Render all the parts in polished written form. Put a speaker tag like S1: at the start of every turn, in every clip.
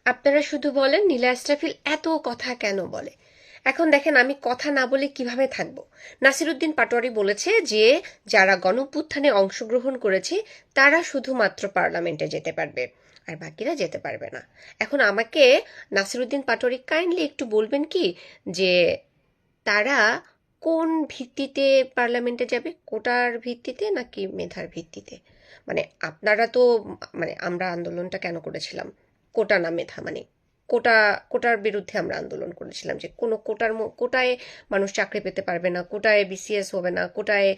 S1: আপনারা শুধু বলেন নীলা ইসরাফিল এত কথা কেন বলে। এখন দেখেন আমি কথা না বলে কিভাবে থাকবো। নাসিরুদ্দিন পাটোয়ারি বলেছে যে যারা গণঅভ্যুত্থানে অংশগ্রহণ করেছে তারা শুধুমাত্র পার্লামেন্টে যেতে পারবে, আর বাকিরা যেতে পারবে না। এখন আমাকে নাসিরুদ্দিন পাটোয়ারি কাইন্ডলি একটু বলবেন কি যে তারা কোন ভিত্তিতে পার্লামেন্টে যাবে, কোটার ভিত্তিতে নাকি মেধার ভিত্তিতে? মানে আপনারা তো, মানে আমরা আন্দোলনটা কেন করেছিলাম, কোটা না মেধা, মানে কোটা, কোটার বিরুদ্ধে আমরা আন্দোলন করেছিলাম যে কোনো কোটায় মানুষ চাকরি পেতে পারবে না, কোটায় বিসিএস হবে না, কোটায়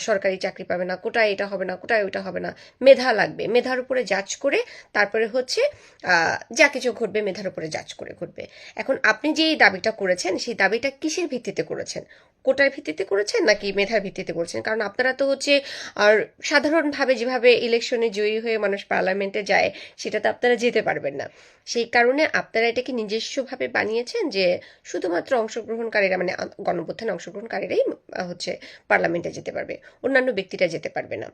S1: সরকারি চাকরি পাবে না, কোটায় এটা হবে না, কোটায় ওইটা হবে না, মেধা লাগবে, মেধার উপরে জাজ করে তারপরে হচ্ছে যা কিছু ঘটবে মেধার উপরে জাজ করে ঘটবে। এখন আপনি যে এই দাবিটা করেছেন সেই দাবিটা কিসের ভিত্তিতে করেছেন? কোটার ভিত্তিতে করেছেন নাকি মেধার ভিত্তিতে করেছেন? কারণ আপনারা তো হচ্ছে আর সাধারণভাবে যেভাবে ইলেকশনে জয়ী হয়ে মানুষ পার্লামেন্টে যায় সেটাতে আপনারা যেতে পারবেন না। সেই কারণে আপনারা এটাকে নিজস্বভাবে বানিয়েছেন যে শুধুমাত্র অংশগ্রহণকারীরা, মানে গণঅভ্যুত্থানে অংশগ্রহণকারীরাই হচ্ছে পার্লামেন্টে যেতে পারবে, অন্যান্য ব্যক্তিরা যেতে পারবে না।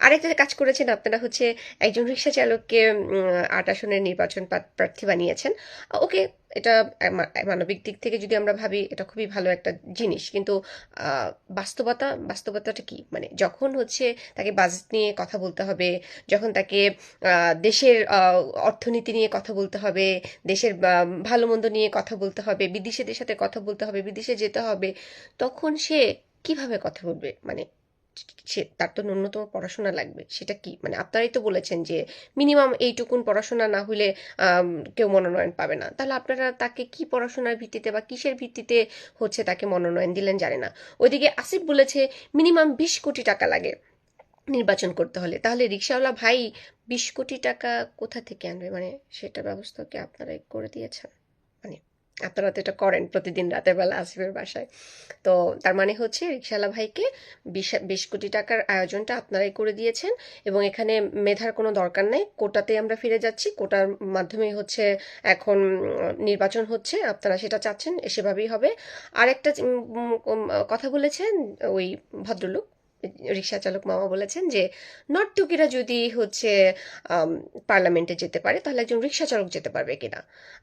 S1: আরেকটা কাজ করেছেন আপনারা হচ্ছে একজন রিক্সা চালককে ৮ আসনের নির্বাচন প্রার্থী বানিয়েছেন। ওকে, এটা মানবিক দিক থেকে যদি আমরা ভাবি এটা খুবই ভালো একটা জিনিস, কিন্তু বাস্তবতাটা কি? মানে যখন হচ্ছে তাকে বাজেট নিয়ে কথা বলতে হবে, যখন তাকে দেশের অর্থনীতি নিয়ে কথা বলতে হবে, দেশের ভালো মন্দ নিয়ে কথা বলতে হবে, বিদেশিদের সাথে কথা বলতে হবে, বিদেশে যেতে হবে, তখন সে কিভাবে কথা বলবে? মানে সে, তার তো ন্যূনতম পড়াশোনা লাগবে, সেটা কি? মানে আপনারাই তো বলেছেন যে মিনিমাম এইটুকুন পড়াশোনা না হলে আম, কেউ মনোনয়ন পাবে না। তাহলে আপনারা তাকে কি পড়াশোনার ভিত্তিতে বা কিসের ভিত্তিতে হচ্ছে তাকে মনোনয়ন দিলেন জানে না। ওইদিকে আসিফ বলেছে মিনিমাম 20 কোটি টাকা লাগে নির্বাচন করতে হলে। তাহলে রিক্সাওয়ালা ভাই 20 কোটি টাকা কোথা থেকে আনবে? মানে সেটা ব্যবস্থা কি আপনারাই করে দিয়েছেন? মানে আপনারা তো এটা করেন প্রতিদিন রাতের বেলা আসিফের বাসায়। তো তার মানে হচ্ছে রিক্সাওয়ালা ভাইকে 20 কোটি টাকার আয়োজনটা আপনারাই করে দিয়েছেন। এবং এখানে মেধার কোনো দরকার নেই, কোটাতে আমরা ফিরে যাচ্ছি, কোটার মাধ্যমেই হচ্ছে এখন নির্বাচন হচ্ছে, আপনারা সেটা চাচ্ছেন, সেভাবেই হবে। আর একটা কথা বলেছেন ওই ভদ্রলোক, রিক্সা চালক মামা বলেছেন যে নর্তকীরা যদি হচ্ছে আম, পার্লামেন্টে যেতে পারে তাহলে একজন রিক্সা চালক যেতে পারবে কিনা।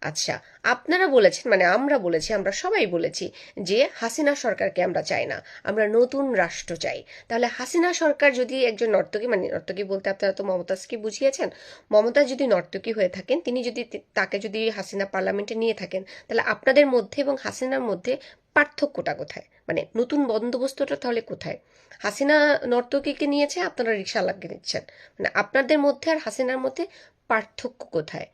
S1: আচ্ছা, আপনারা বলেছেন, মানে আমরা বলেছি, আমরা সবাই বলেছি যে হাসিনা সরকারকে আমরা চাই না, আমরা নতুন রাষ্ট্র চাই। তাহলে হাসিনা সরকার যদি একজন নর্তকী, মানে নর্তকী বলতে আপনারা তো মমতাজকে বুঝিয়েছেন, মমতাজ যদি নর্তকী হয়ে থাকেন, তিনি যদি তাকে যদি হাসিনা পার্লামেন্টে নিয়ে থাকেন, তাহলে আপনাদের মধ্যে এবং হাসিনার মধ্যে পার্থক্যটা কোথায়? মানে নতুন বন্দোবস্তটা তাহলে কোথায়? হাসিনা নর্তকীকে নিয়েছে, আপনারা রিক্সাওয়ালাকে নিচ্ছেন, মানে আপনাদের মধ্যে আর হাসিনার মধ্যে পার্থক্য কোথায়?